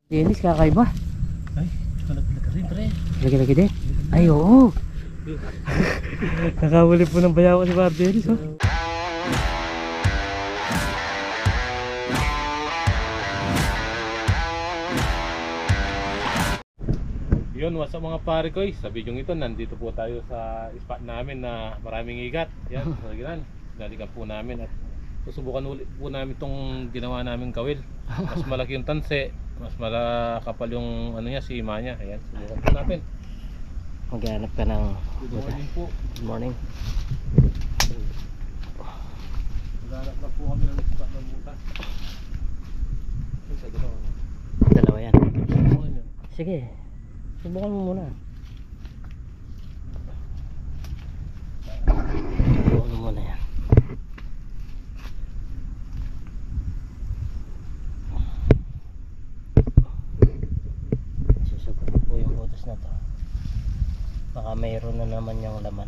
Dennis, kakaiba. Ay, laki-laki rin pre. Lagi-lagi din. Ay, oo. Nakahuli po ng bayaw si Bar Dennis, oh. Yun, what's up mga pare ko? Sa video ito, nandito po tayo sa spot namin na maraming igat. Yan, sa ginan. Nalikan po namin at susubukan ulit po namin itong ginawa namin kawil. Mas malaki yung tanse, mas malakapal yung ano niya, sima niya. Ayan, subukan po natin. Maghanap ka ng... Good morning po. Good morning. Maghanap na po kami ng spot ng butas. Sa ginawa. Dalawa yan. Subukan nyo. Sige. Subukan mo muna. Subukan mo muna yan. Susubukan po yung butas na to. Baka mayroon na naman yung laman.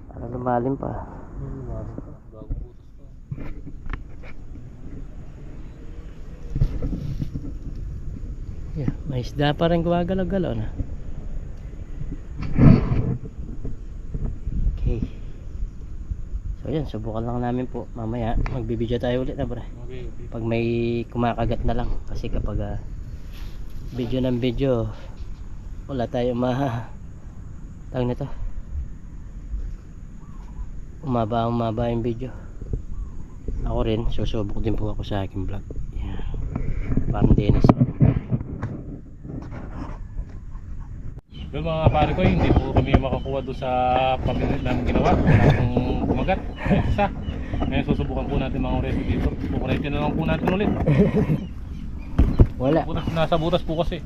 Para lumalim pa. Yeah, may isda pa rin gumagalaw-galaw na. Okay. So yan, subukan lang namin po. Mamaya magbibideo tayo ulit na pre. Pag may kumakagat na lang. Kasi kapag video ng video, wala tayo tawag nito. Umaba yung video. Ako rin, susubok din po ako sa aking vlog. Yeah. Parang Dennis. Well mga pare ko, hindi po kami makakuha doon sa pamilya namin ginawa. Wala pong kumagat. Kahit isa. Ngayon susubukan po natin mga reto dito. Pukurete na lang po natin ulit. Wala. Nasa butas po kasi.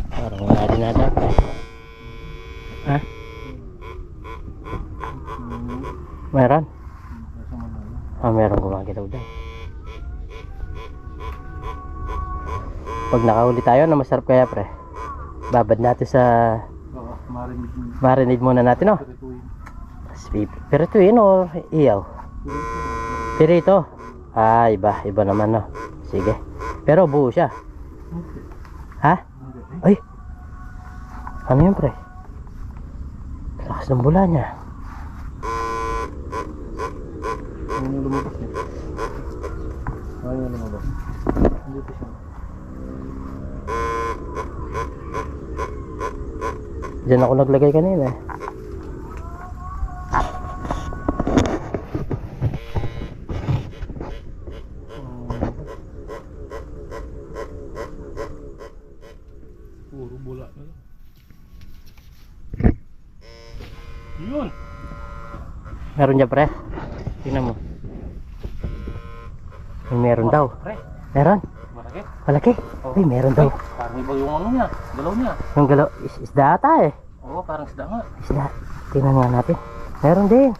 Parang wala din nata. Ha? Meron? Meron gumagalaw dyan. Pag nakahuli tayo na masarap kaya pre, babad natin sa marinade muna natin, no? Pirituin or iyaw? Pirito. Ah, iba naman, no? Sige. Pero buo siya. Ha? Ay! Ano yun pre? Lakas ng bula niya. Ano lumabas niya? Ano lumabas? Dito siya. Diyan ako naglagay kanina eh. Puro bula na lang. Yun! Meron dyan pre? Tingnan mo. Meron daw. Pre, Meron? malaki. Malaki? Ay, meron daw. Parang iba yung ano niya, galaw niya. Yung galaw, isda ata eh. Oo, parang isda nga. Isda. Tingnan nga natin. Meron din.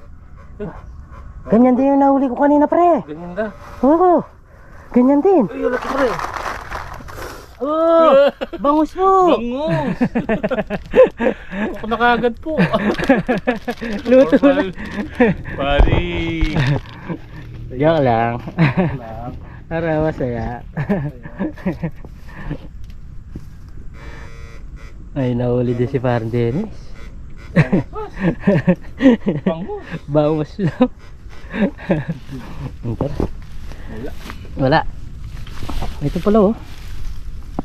Ganyan din yung nahuli ko kanina pre. Ganyan da. Oo. Ganyan din. Ay, wala ka pre. Oh, bangus mo. Bangus! Ako nakagad po. Luto na. Pari. Joke lang. Para masaya. Ay, nahuli din si Parang Dennis. Bangus. Bangus lang. Wala. Ito pala oh.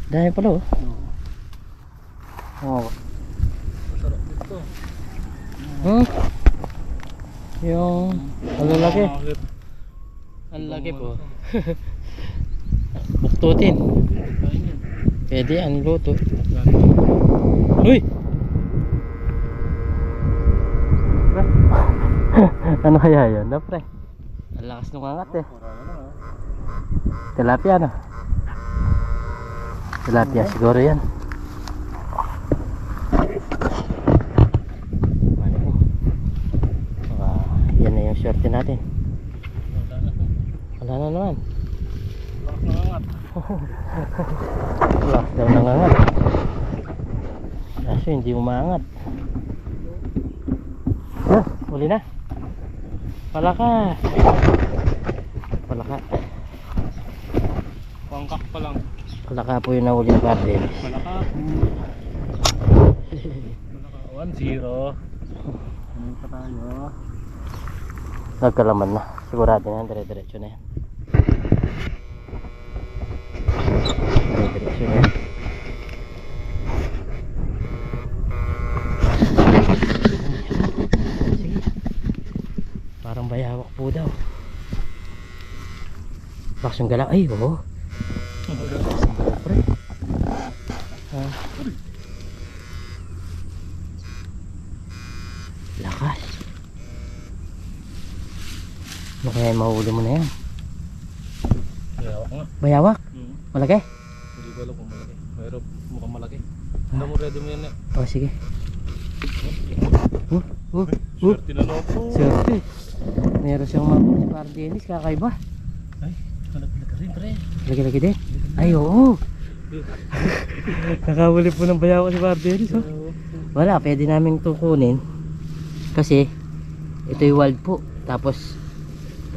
Dahil pala oh. Oh. Masarap dito. Yung ang lalaki. Ang laki po. Buktutin. Pwede ang luto. Uy! Ano kaya yun? No, pre? Ang lakas ng angat eh. Tilapia no? Tilapia siguro yan. Yan na yung swerte natin. Wala na naman. Lakas nangangat. Wala daw nangangat. Kaso hindi umangat. Huli na. Palaka. Palaka. Pangkak pa lang. Palaka po yung nahuli ni Parde. Malaka. Malaka. 1-0. Ano pa tayo? Nagkalaman na. Sigurado na yan. Dire-diretso na yan. Dire-diretso na yan. Sige. Parang bayawak po daw. Lakas yung galaw. Ay, oo. Lakas yung galaw, pre. Lakas. Ano kaya yung mahuli mo na yan? Bayawak nga. Bayawak? Malaki? Hindi ko alam kung malaki. Pero mukhang malaki. Hindi mo ready mo yan eh. Oh, sige. Swerte na no po. Swerte. Meron siyang mahuli si Parang Dennis. Kakaiba. Ay, halap-halap ka rin pre. Lagi-lagi din. Ay, oo. Nakahuli po ng bayawak si Parang Dennis. Oh. Wala, pwede namin itong kunin. Kasi ito yung wild po. Tapos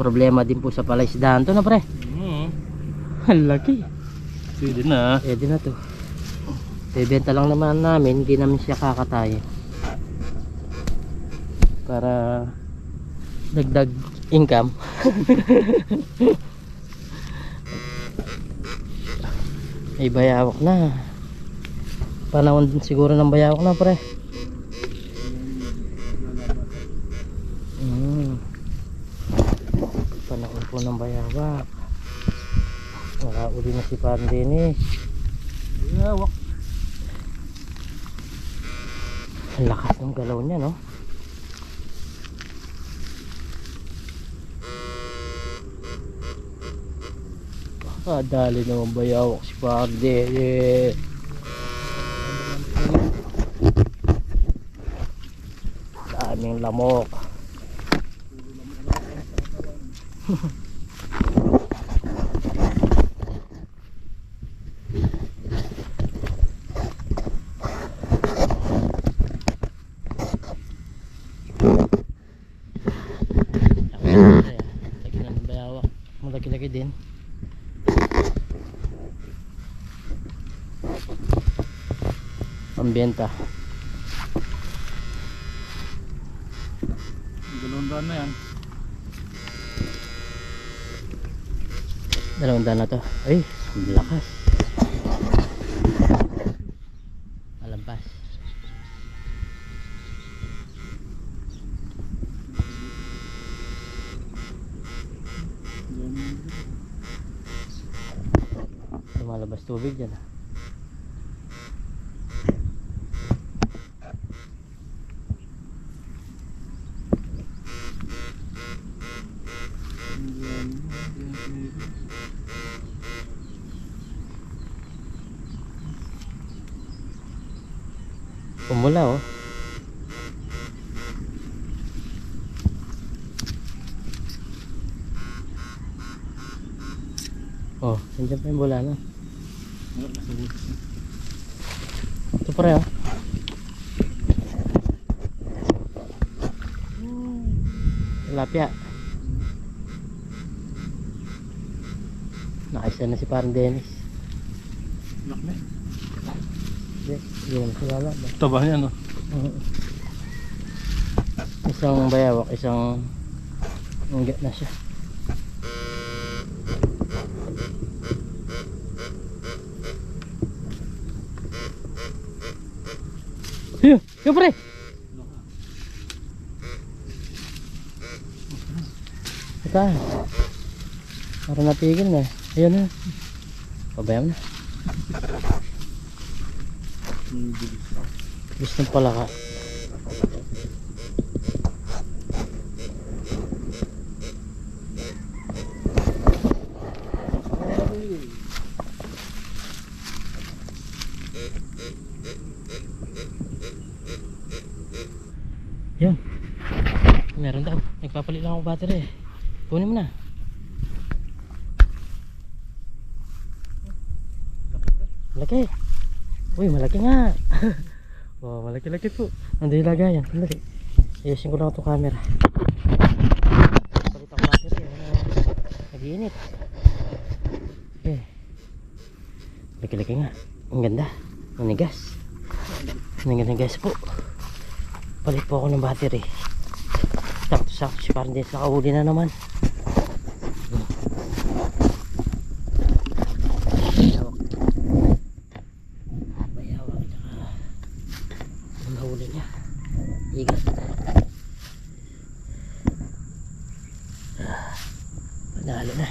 problema din po sa palaisdaan to na pre. Ang laki. Pwede na. Pwede na to. Bebenta lang naman namin. Hindi namin siya kakatayin. Para dagdag income. Ay bayawak na. Panahon din siguro ng bayawak na pre. Panahon po ng bayawak. Nakauli na si Parang Dennis. Bayawak. Ang lakas ng galaw niya, no? Dali naman bayawak si Parang Dennis. Daming lamok. Lagi na ng bayawak. Malaki-laki din. Pambenta. Dalawang na yan. 200 na to. Ay, ang lakas. Malampas. Lumalabas tubig dyan. Pumula oh. Oh, nandiyan pa yung bola na. Ito pa rin oh. Tilapia. Nakaisa na si Parang Dennis. Lak na. Hindi naman silala ba? Taba niya no? Isang bayawak, isang inggat na siya. Yun, yun pre! Ito parang natigil na. Ayun na. Pabayam na. Bilis ng palaka. Yan. Meron daw. Nagpapalit lang ako battery. Kunin mo na. Malaki. Uy, malaki nga. Wow, malaki-laki po. Nandun yung lagayan. Sandali. Ayusin ko lang itong camera. Palit ako battery. Nag-iinit. Okay. Laki-laki nga. Ang ganda. Manigas. Manigas po. Palit po ako ng battery. Sakto-sakto siya. Parang din nakahuli na naman. Bayawak. Ang nahuli niya. Igat. Panalo na.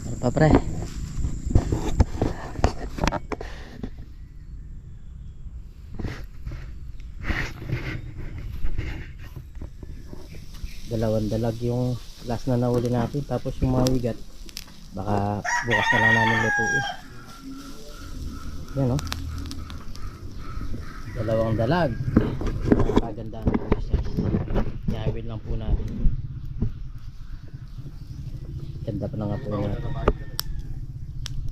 Ano pa pre? Dalawang dalag yung last na nahuli natin, tapos yung mga wigat baka bukas na lang namin lutuin. Yan o, dalawang dalag. Napakaganda ng size. Ihawin lang po natin. Ganda pa na nga po natin.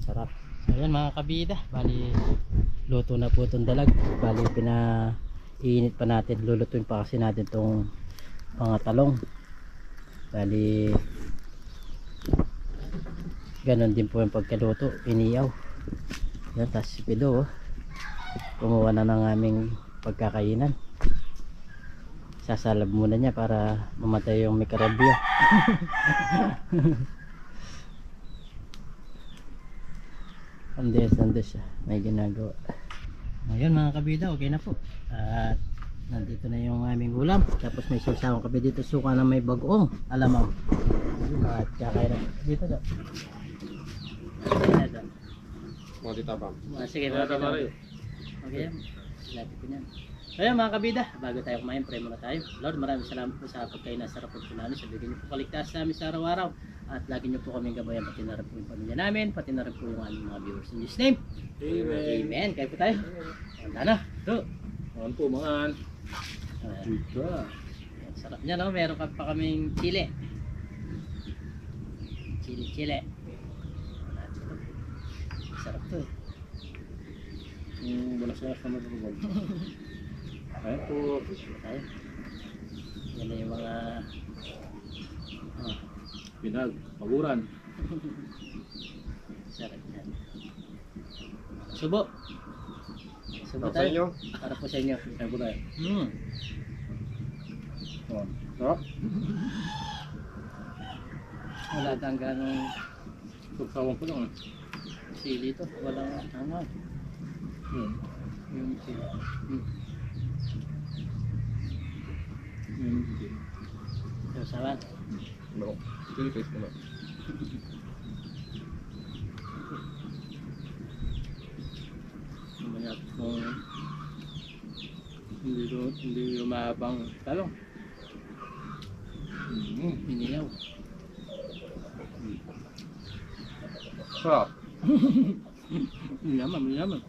Sarap. So yan mga kabida, bali luto na po itong dalag. Bali pinainit pa natin, lulutuin pa kasi natin itong mga talong. Bali ganon din po yung pagkaluto, iniyaw. Yan, tapos si Pido kumuha na ng aming pagkakainan. Sasalab muna niya para mamatay yung mikrobyo. Andes siya, may ginagawa. Ngayon mga kabida, okay na po. At nandito na yung aming ulam. Tapos may sawsawang kape dito, suka na may bagoong alamang. At kakain na dito daw. Mga titabang. Sige, mga titabang. Okay yan, lapit ko yan. Kaya mga kabida, bago tayo kumain, pray muna tayo. Lord, maraming salamat po sa pagkain na sarap po namin. Sabihin niyo po kaligtas sa amin sa araw-araw. At lagi niyo po kaming gabayan, pati na rin po yung pamilya namin, pati na rin po yung aming mga viewers. In Jesus' name, Amen. Amen. Kaya po tayo. Handa na. So, Ayan po mga sarap niya, no? Meron pa kaming chile. Chile. Sarap to eh. yung balasya sa magulog. Ayan po. Tayo. Yan na yung mga Pinag, paguran. sarap yan. Subo. Subo Sa tayo. inyo? Para po sa inyo. Ayan po tayo. Sarap. Wala tang ganong Sagsawang ko lang. sili to. Walang ano. Yung sili. Yung sawan. No. Chili paste mo na. Mamaya kung hindi lumabang talong. Iniyaw. Sarap. Yaman.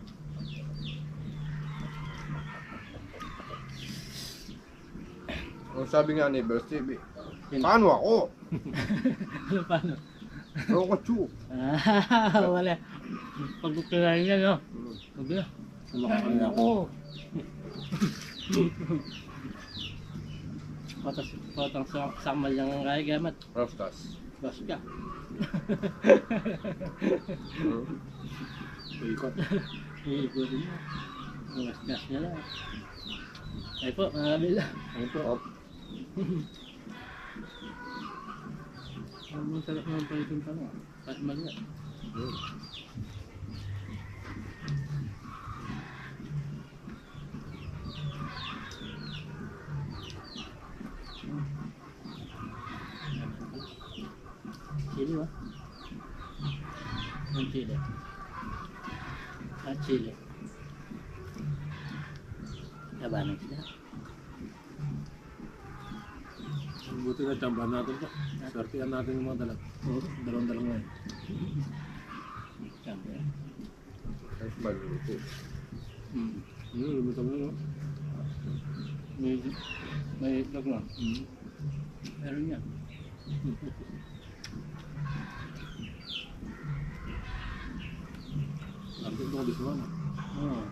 Ang sabi nga ni Bersi, paano ako? Ano paano? Ako ka chu. Wala. Pag kinain niya, no? Huwag na. Kumakain ako. Patang samal lang ang kaya gamat. Raftas. Bas ka. Ikot. Iikutin mo. Gas niya lang. Ay po, mga kabila. Ayan po. Ang sarap naman pa itong tanong. Kahit mali. Chili ba? Ang chili. Chili. Labanan sila. Buti na tsambahan natin to. Swertihan natin yung mga dalag. Dalawang dalang na yun. Siyempre. Ay, maluluto. Lumitaw mo no? May itlog na. Meron yan. gusto mo na. Oo.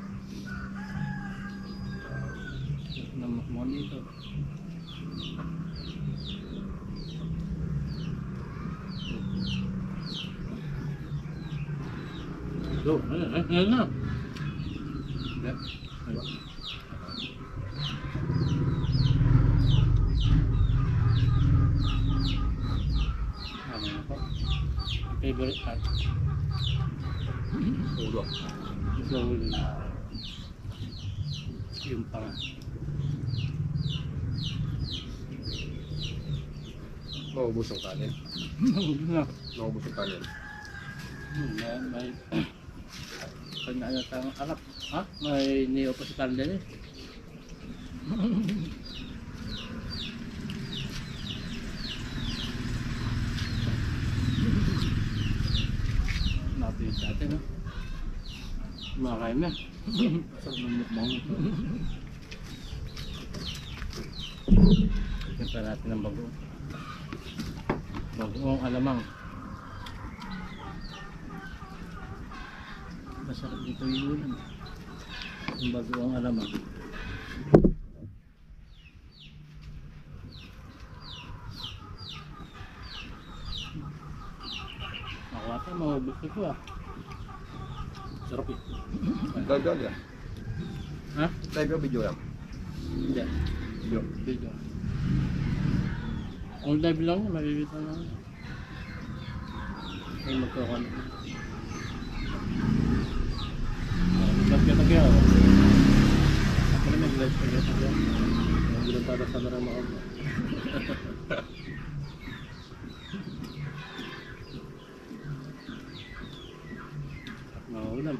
Namak mo dito. So, ayun na. Yeah. Ayun. Ano na po? Favorite part. Ulo. Ito yung pang Maubos yung kanin. na. Maubos yung kanin. May pag naanatang alap. Ha? May niyo pa si Carden eh. Napili sa atin, no? Kumakain na. Sarap ng mukbang. Siyempre natin ang bagoong. Bagoong alamang. Masarap dito yung ulam. Yung bagoong alamang. Ako ata, mahubos ko ah. Sarap eh. Live yan yan. Ha? Live yung video yan. Hindi. Video. Video. Kung live lang yun, makikita na. Ay, magkakano. Live ka tagay ako. Ako na mag-live ka tagay. Ang bilang para sa narang mga ako. Mga ulam.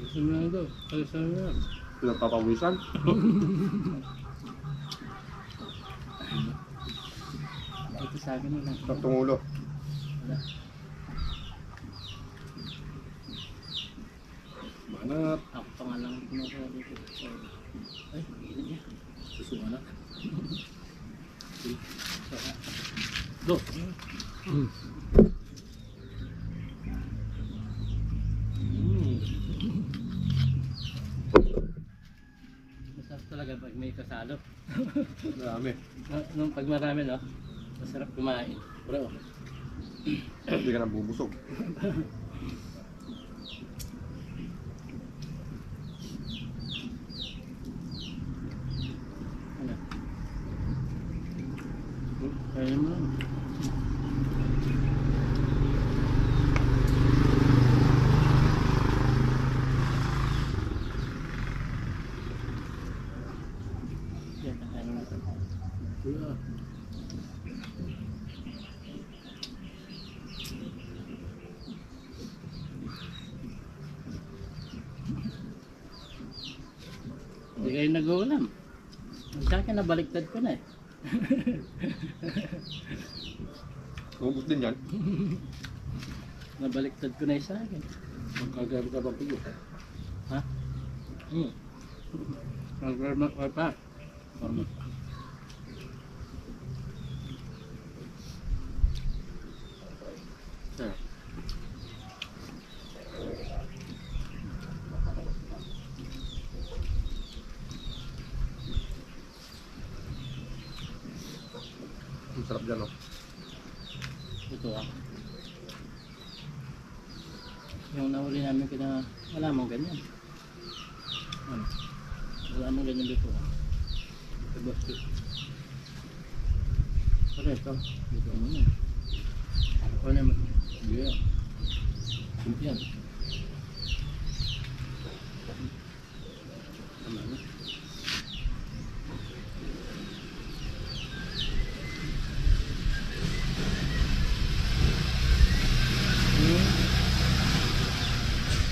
Gusto mo lang ito. Gusto mo lang. Pinagpapawisan. Ito sa akin na lang. Saktong ulo. Wala. Manap. Ako pa nga lang kinukuha dito. Ay, hindi niya. Susungan na. Do. Masarap talaga pag may kasalo. Marami. Nung pag marami, no? Masarap kumain. Bro. Hindi ka nabubusog. Ano? Kaya mo lang. Yan, ano na ito. Kuya. Hindi kayo nag-uulam. Sa akin, nabaliktad ko na eh. Maubos din yan. Nabaliktad ko na yung sa akin. Magkagabi ka bang pigo? Ha? Nag-warm up pa. Sir. Ang sarap dyan, oh. Ito ah. Yung nahuli namin kina wala mang ganyan. Ano? Wala mang ganyan dito ah. Sa basket. Pare ito. Dito ano na. Ano naman? Yeah. Simpian. Tama na.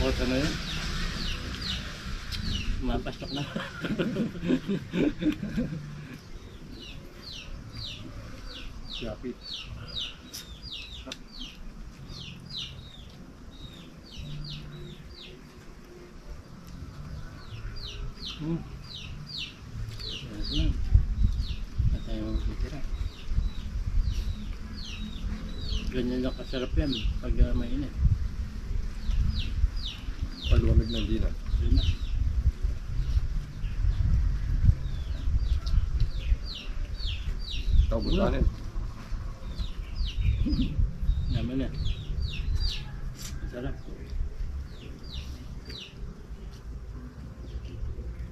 Oras na yun? Mapastok na. Shopee. Yes, yan. At tayong titira. Ganyan lang kasarap yan pag mainit. Paluwamig ng di na. Yun na. Ikaw butanin. Naman na. Masarap.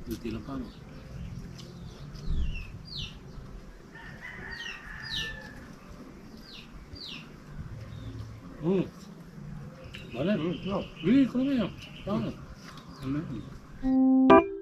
Buti lang pa mo. Wala. No. Hindi, kung ano yan. Tama. Ano yan?